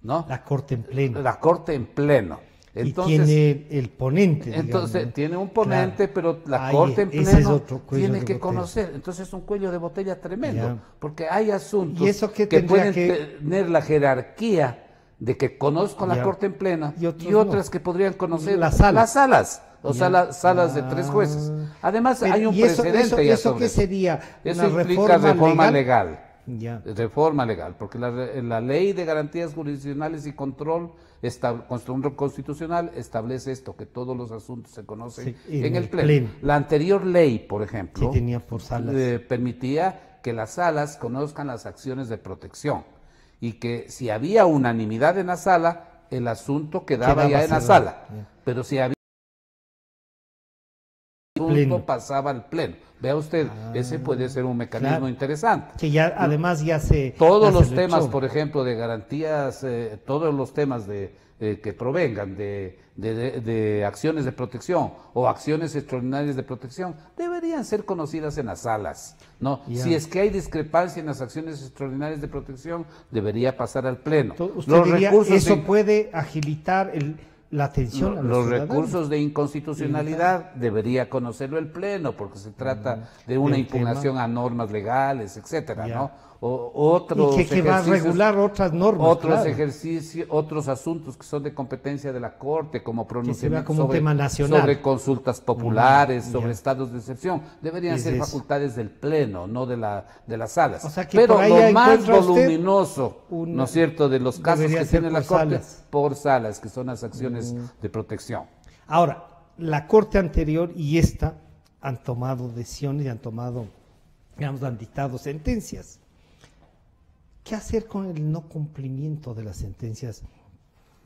¿no? La Corte en pleno. La Corte en pleno. Entonces, y tiene el ponente. Entonces, digamos, tiene un ponente, pero la Corte en pleno tiene que conocer. Entonces es un cuello de botella tremendo, porque hay asuntos que pueden tener la jerarquía de que conozco la Corte en plena y otras que podrían conocer las salas. O sea, las salas de 3 jueces. Además, hay un precedente ya sobre ¿qué sería? Eso implica reforma legal. Reforma legal, porque la ley de garantías jurisdiccionales y control constitucional establece esto, que todos los asuntos se conocen en el pleno. La anterior ley, por ejemplo, tenía por salas. Permitía que las salas conozcan las acciones de protección y que si había unanimidad en la sala, el asunto quedaba ya en la sala. Pero si había pasaba al pleno. Vea usted, ese puede ser un mecanismo interesante. Que ya además ya se... Todos los temas, por ejemplo, de garantías, todos los temas que provengan de acciones de protección o acciones extraordinarias de protección deberían ser conocidas en las salas, ¿no? Si es que hay discrepancia en las acciones extraordinarias de protección, debería pasar al pleno. Usted diría, eso puede agilitar la atención a los recursos de inconstitucionalidad debería conocerlo el pleno, porque se trata de una impugnación a normas legales, etcétera, ¿no? Y que va a regular otras normas. Otros ejercicios, otros asuntos que son de competencia de la Corte, como pronunciamiento sobre consultas populares, sobre estados de excepción, deberían ser facultades del pleno, no de las salas. O sea que pero lo más voluminoso, ¿no es cierto?, de los casos que tiene la Corte, por salas, que son las acciones de protección. Ahora, la Corte anterior y esta han tomado decisiones y han dictado sentencias. ¿Qué hacer con el no cumplimiento de las sentencias?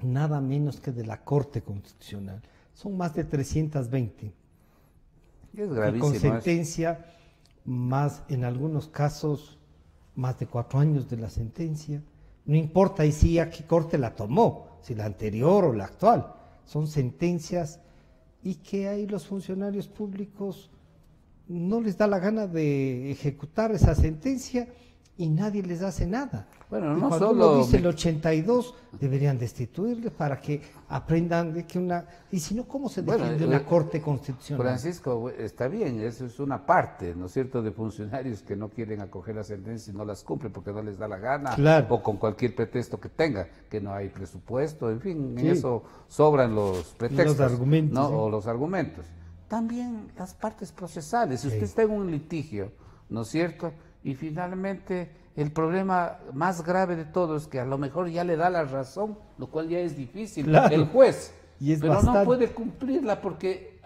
Nada menos que de la Corte Constitucional. Son más de 320. Es gravísimo. Y con sentencia, más en algunos casos, más de 4 años de la sentencia. No importa y si a qué Corte la tomó, si la anterior o la actual. Son sentencias y que ahí los funcionarios públicos no les da la gana de ejecutar esa sentencia y nadie les hace nada. Bueno, y no cuando solo... uno dice el 82, deberían destituirles para que aprendan de que una... Y si no, ¿cómo se defiende una Corte Constitucional? Francisco, está bien, eso es una parte, ¿no es cierto?, de funcionarios que no quieren acoger las sentencias y no las cumplen porque no les da la gana, o con cualquier pretexto que tenga, que no hay presupuesto, en fin, en eso sobran los pretextos, los argumentos, ¿no? O los argumentos. También las partes procesales, si usted está en un litigio, ¿no es cierto?, y finalmente el problema más grave de todo es que a lo mejor ya le da la razón, lo cual ya es difícil, el juez, pero no puede cumplirla porque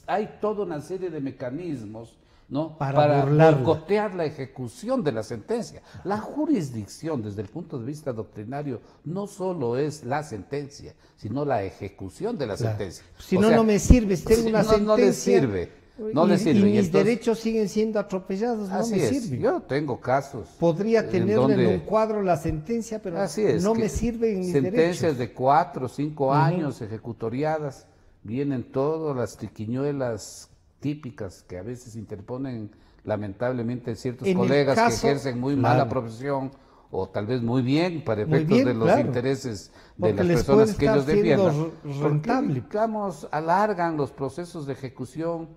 hay toda una serie de mecanismos, ¿no?, para boicotear la ejecución de la sentencia. La jurisdicción, desde el punto de vista doctrinario, no solo es la sentencia, sino la ejecución de la sentencia. Si no, no me sirve, si tengo una sentencia... No le sirve. no le sirve. Y mis derechos siguen siendo atropellados, no me sirve. Yo tengo casos. Podría tenerle en un cuadro la sentencia, pero no me sirven mis derechos. Sentencias de 4 o 5 años ejecutoriadas, vienen todas las triquiñuelas típicas que a veces interponen lamentablemente ciertos colegas que ejercen muy mala profesión o tal vez muy bien para efectos de los intereses de las personas que ellos defiendan. Porque, digamos, alargan los procesos de ejecución,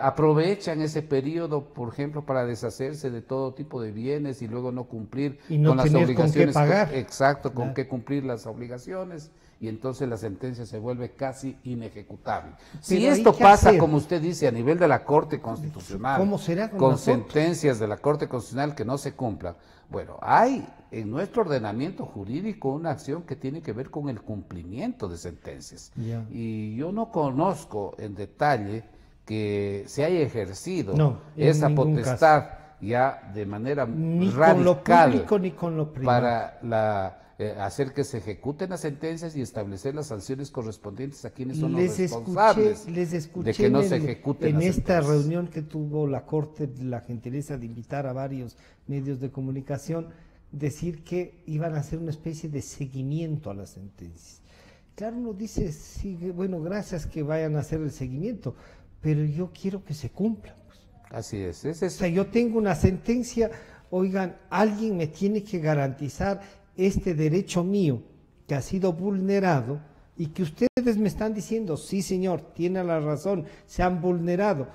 aprovechan ese periodo, por ejemplo, para deshacerse de todo tipo de bienes y luego no cumplir con las obligaciones. Con qué pagar. Exacto, con qué cumplir las obligaciones. Y entonces la sentencia se vuelve casi inejecutable. Si esto pasa, como usted dice, a nivel de la Corte Constitucional, ¿cómo será con sentencias de la Corte Constitucional que no se cumplan, bueno, hay en nuestro ordenamiento jurídico una acción que tiene que ver con el cumplimiento de sentencias. Y yo no conozco en detalle que se haya ejercido esa potestad ya de manera ni radical con lo público ni con lo privado para hacer que se ejecuten las sentencias y establecer las sanciones correspondientes a quienes son los responsables de que no se ejecuten en esta reunión que tuvo la Corte, la gentileza de invitar a varios medios de comunicación, decir que iban a hacer una especie de seguimiento a las sentencias. Claro, uno dice, sí, bueno, gracias que vayan a hacer el seguimiento, pero yo quiero que se cumplan. Pues. Así es eso. O sea, yo tengo una sentencia, oigan, alguien me tiene que garantizar este derecho mío que ha sido vulnerado y que ustedes me están diciendo, sí señor, tiene la razón, se han vulnerado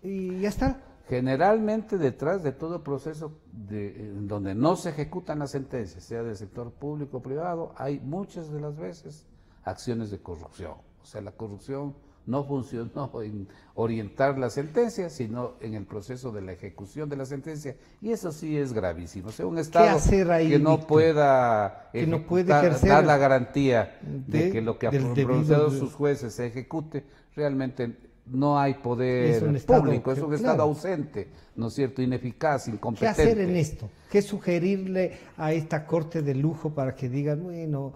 y ya está. Generalmente detrás de todo proceso donde no se ejecutan las sentencias, sea del sector público o privado, hay muchas de las veces acciones de corrupción. O sea, la corrupción no funcionó en orientar la sentencia, sino en el proceso de la ejecución de la sentencia, y eso sí es gravísimo. O sea, un Estado que no pueda dar la garantía de que lo que han pronunciado sus jueces se ejecute, realmente no hay poder público, es un Estado ausente, ¿no es cierto?, ineficaz, incompetente. ¿Qué hacer en esto? ¿Qué sugerirle a esta Corte de lujo para que digan, bueno,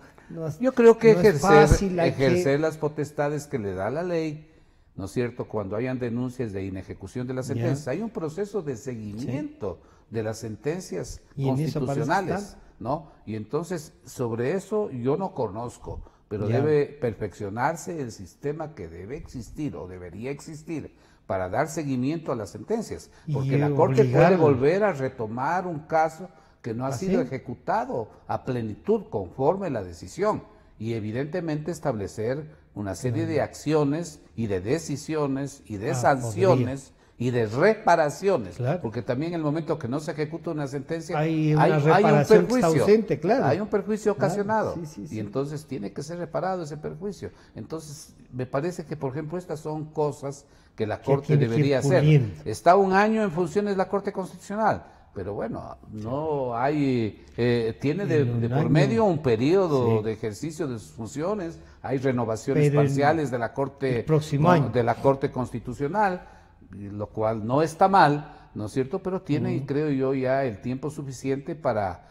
yo creo que ejercer las potestades que le da la ley, ¿no es cierto?, cuando hayan denuncias de inejecución de las sentencias, hay un proceso de seguimiento de las sentencias constitucionales, ¿no? Y entonces, sobre eso yo no conozco, pero debe perfeccionarse el sistema que debe existir o debería existir para dar seguimiento a las sentencias, porque la Corte puede volver a retomar un caso que no ha sido ejecutado a plenitud conforme la decisión y evidentemente establecer una serie de acciones y de decisiones y de sanciones y de reparaciones, porque también en el momento que no se ejecuta una sentencia hay un perjuicio, hay un perjuicio ocasionado y entonces tiene que ser reparado ese perjuicio. Entonces me parece que, por ejemplo, estas son cosas que la Corte debería hacer. Está un año en funciones la Corte Constitucional, pero bueno, no hay, tiene de por medio un periodo de ejercicio de sus funciones, hay renovaciones parciales de la Corte Constitucional, lo cual no está mal, ¿no es cierto? Pero tiene, creo yo, ya el tiempo suficiente para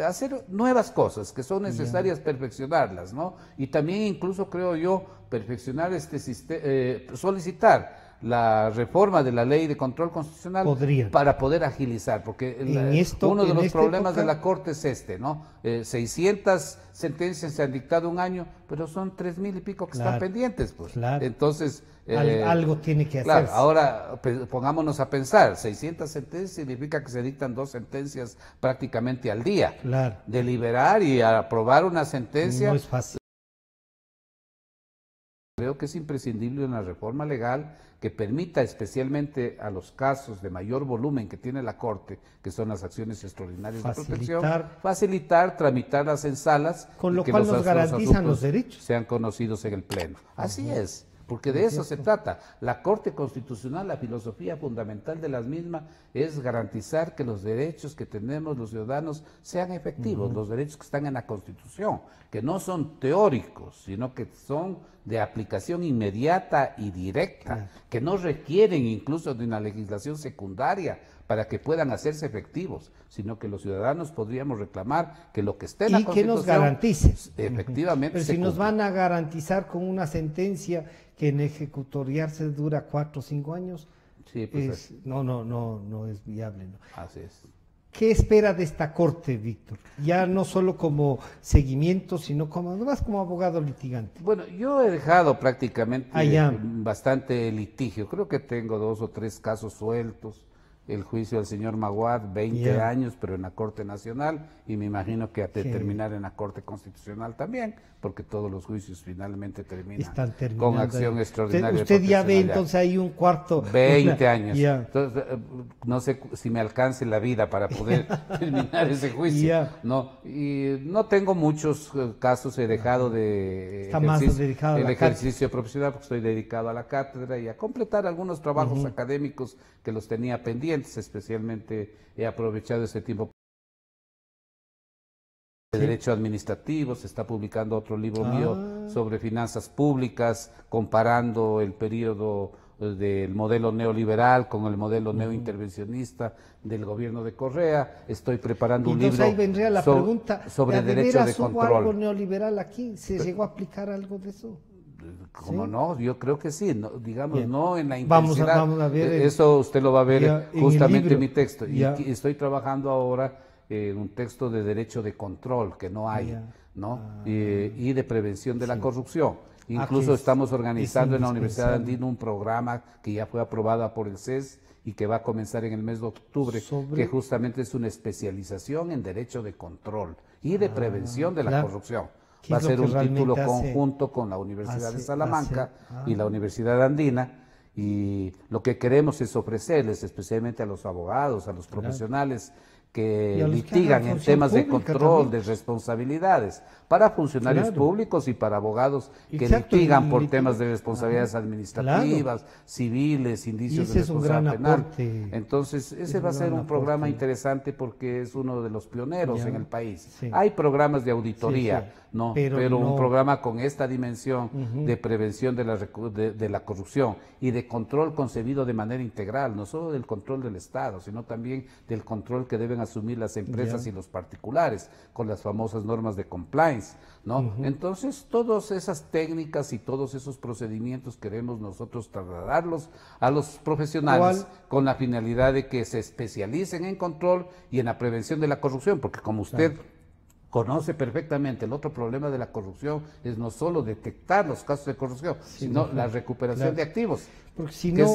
hacer nuevas cosas que son necesarias perfeccionarlas, ¿no? Y también incluso creo yo perfeccionar este sistema, solicitar la reforma de la ley de control constitucional para poder agilizar, porque uno de los problemas de la Corte es ¿no? 600 sentencias se han dictado un año, pero son 3,000 y pico que están pendientes, pues. Entonces algo tiene que hacer. Ahora pongámonos a pensar, 600 sentencias significa que se dictan 2 sentencias prácticamente al día. Deliberar y aprobar una sentencia no es fácil. Creo que es imprescindible una reforma legal que permita, especialmente a los casos de mayor volumen que tiene la Corte, que son las acciones extraordinarias de protección, facilitar, tramitarlas en salas, con lo cual nos garantizan los derechos. Sean conocidos en el Pleno. Así es. Porque de eso se trata. La Corte Constitucional, la filosofía fundamental de las mismas es garantizar que los derechos que tenemos los ciudadanos sean efectivos, los derechos que están en la Constitución, que no son teóricos, sino que son de aplicación inmediata y directa, que no requieren incluso de una legislación secundaria para que puedan hacerse efectivos, sino que los ciudadanos podríamos reclamar que lo que esté en la Constitución... Y que nos garantice. Efectivamente. Pero si nos van a garantizar con una sentencia que en ejecutoriarse dura 4 o 5 años, sí, pues no es viable. ¿No? Así es. ¿Qué espera de esta corte, Víctor? Ya no solo como seguimiento, sino más como abogado litigante. Bueno, yo he dejado prácticamente bastante litigio. Creo que tengo 2 o 3 casos sueltos. El juicio del señor Maguad, 20 años, pero en la Corte Nacional, y me imagino que a terminar en la Corte Constitucional también, porque todos los juicios finalmente terminan con acción extraordinaria. Usted ya ve entonces ahí un cuarto. 20 años. Entonces, no sé si me alcance la vida para poder terminar ese juicio. No, y no tengo muchos casos, he dejado de ejercicio profesional, porque estoy dedicado a la cátedra y a completar algunos trabajos académicos que los tenía pendientes. Especialmente he aprovechado ese tiempo de derecho administrativo. Se está publicando otro libro mío sobre finanzas públicas, comparando el periodo del modelo neoliberal con el modelo neointervencionista del gobierno de Correa. Estoy preparando un libro. Entonces ahí vendría la pregunta, sobre derecho de control. ¿Hubo algo neoliberal aquí? ¿Se llegó a aplicar algo de eso? ¿Cómo no? Yo creo que sí, no, digamos, no en la intensidad. Vamos a ver eso usted lo va a ver justamente en mi texto. Y estoy trabajando ahora en un texto de derecho de control, que no hay, ¿no? Y de prevención de la corrupción. Incluso estamos organizando en la Universidad de Andina un programa que ya fue aprobado por el CES y que va a comenzar en el mes de octubre, que justamente es una especialización en derecho de control y de prevención de la corrupción. Va a ser un título conjunto con la Universidad de Salamanca y la Universidad Andina, y lo que queremos es ofrecerles, especialmente a los abogados, a los profesionales que litigan en temas de control, de responsabilidades, para funcionarios públicos y para abogados que litigan por temas de responsabilidades administrativas, civiles, indicios de responsabilidad penal. Entonces, ese va a ser un programa interesante porque es uno de los pioneros en el país. Hay programas de auditoría, pero un programa con esta dimensión de prevención de la corrupción y de control concebido de manera integral, no solo del control del Estado, sino también del control que deben asumir las empresas y los particulares con las famosas normas de compliance, ¿no? Entonces, todas esas técnicas y todos esos procedimientos queremos nosotros trasladarlos a los profesionales con la finalidad de que se especialicen en control y en la prevención de la corrupción, porque como usted conoce perfectamente, el otro problema de la corrupción es no solo detectar los casos de corrupción, sino la recuperación de activos. Porque si no,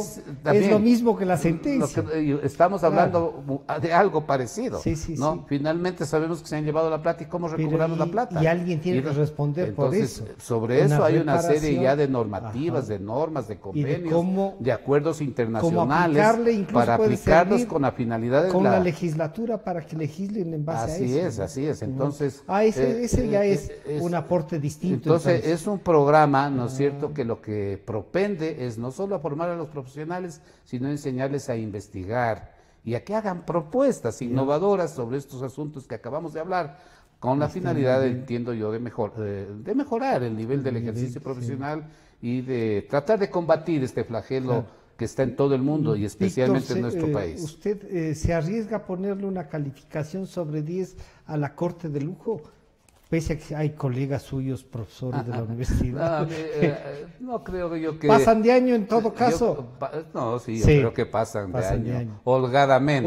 es lo mismo que la sentencia. Estamos hablando de algo parecido, ¿no? Finalmente sabemos que se han llevado la plata y cómo recuperamos la plata. Y alguien tiene que responder por eso. Sobre eso hay una serie ya de normativas, de normas, de convenios, de acuerdos internacionales para aplicarlos con la finalidad de la legislatura para que legislen en base a eso. Así es. Entonces, ese ya es un aporte distinto. Entonces, es un programa, ¿no es cierto?, que lo que propende es no solo formar a los profesionales, sino enseñarles a investigar y a que hagan propuestas innovadoras sobre estos asuntos que acabamos de hablar, con la finalidad, entiendo yo, de mejorar el nivel del ejercicio profesional y de tratar de combatir este flagelo que está en todo el mundo y especialmente en nuestro país. ¿Usted se arriesga a ponerle una calificación sobre 10 a la Corte de Lujo? Pese a que hay colegas suyos, profesores de la universidad. No creo yo que... ¿Pasan de año en todo caso? Yo creo que pasan de año. Holgadamente,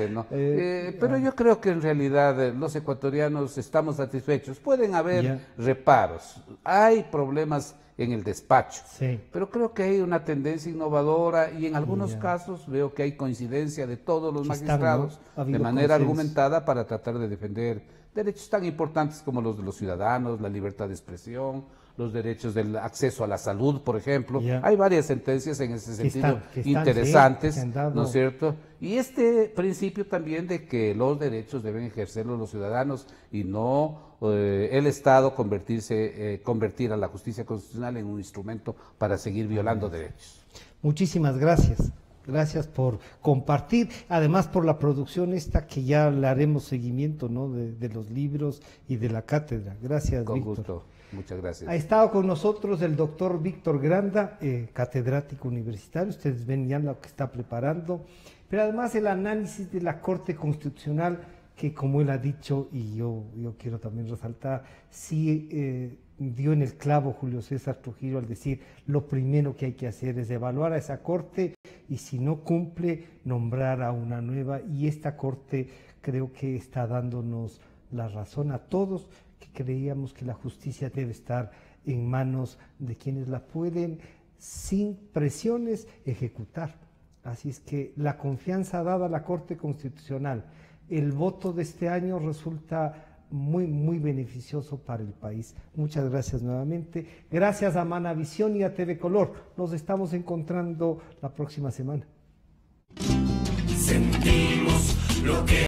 ¿no? Pero yo creo que en realidad los ecuatorianos estamos satisfechos. Pueden haber reparos, hay problemas en el despacho, pero creo que hay una tendencia innovadora y en algunos casos veo que hay coincidencia de todos los magistrados de manera argumentada para tratar de defender derechos tan importantes como los de los ciudadanos, la libertad de expresión, los derechos del acceso a la salud, por ejemplo. Hay varias sentencias en ese sentido interesantes, ¿no es cierto? Y este principio también de que los derechos deben ejercerlos los ciudadanos y no el Estado convertir a la justicia constitucional en un instrumento para seguir violando derechos. Muchísimas gracias. Gracias por compartir, además por la producción esta que ya le haremos seguimiento, ¿no? de los libros y de la cátedra. Gracias, Con Víctor. gusto, muchas gracias. Ha estado con nosotros el doctor Víctor Granda, catedrático universitario. Ustedes ven ya lo que está preparando. pero además el análisis de la Corte Constitucional, que como él ha dicho, y yo quiero también resaltar, sí dio en el clavo Julio César Trujillo al decir lo primero que hay que hacer es evaluar a esa Corte y si no cumple, nombrar a una nueva, y esta Corte creo que está dándonos la razón a todos que creíamos que la justicia debe estar en manos de quienes la pueden sin presiones ejecutar. Así es que la confianza dada a la Corte Constitucional, el voto de este año resulta muy beneficioso para el país. Muchas gracias nuevamente. Gracias a Manavisión y a TV Color. Nos estamos encontrando la próxima semana. Sentimos lo que